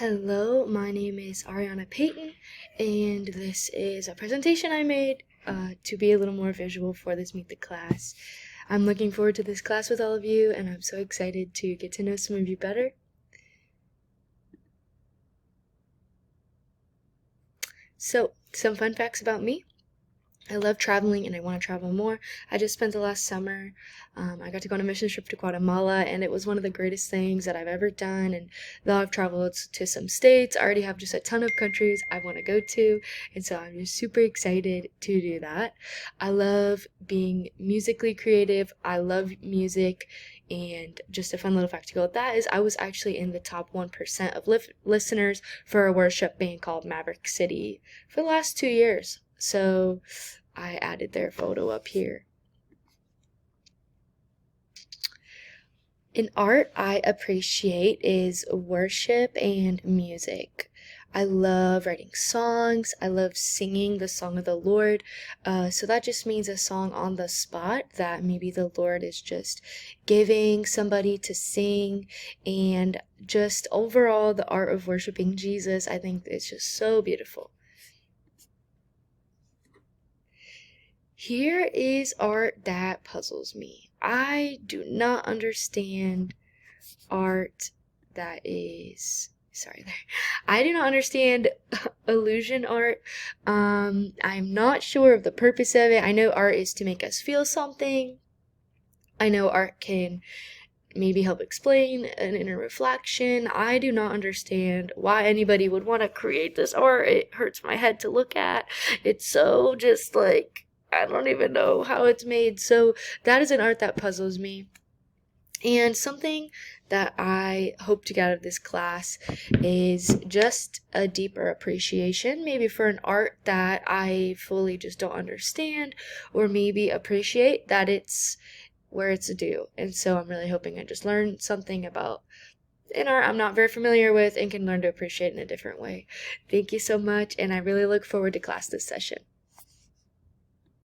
Hello, my name is Ariana Payton, and this is a presentation I made to be a little more visual for this Meet the Class. I'm looking forward to this class with all of you, and I'm so excited to get to know some of you better. So, some fun facts about me. I love traveling and I want to travel more. I just spent the last summer, I got to go on a mission trip to Guatemala, and it was one of the greatest things that I've ever done. And though I've traveled to some states, I already have just a ton of countries I want to go to, and so I'm just super excited to do that. I love being musically creative. I love music, and just a fun little fact to go with that is I was actually in the top 1% of listeners for a worship band called Maverick City for the last 2 years. So I added their photo up here. In art, I appreciate is worship and music. I love writing songs. I love singing the song of the Lord. So that just means a song on the spot that maybe the Lord is just giving somebody to sing. And just overall, the art of worshiping Jesus, I think it's just so beautiful. Here is art that puzzles me. I do not understand art that is, sorry there. I do not understand illusion art. I'm not sure of the purpose of it. I know art is to make us feel something. I know art can maybe help explain an inner reflection. I do not understand why anybody would want to create this art. It hurts my head to look at. It's so just like, I don't even know how it's made. So that is an art that puzzles me. And something that I hope to get out of this class is just a deeper appreciation, maybe for an art that I fully just don't understand, or maybe appreciate that it's where it's due. And so I'm really hoping I just learn something about an art I'm not very familiar with and can learn to appreciate in a different way. Thank you so much, and I really look forward to class this session.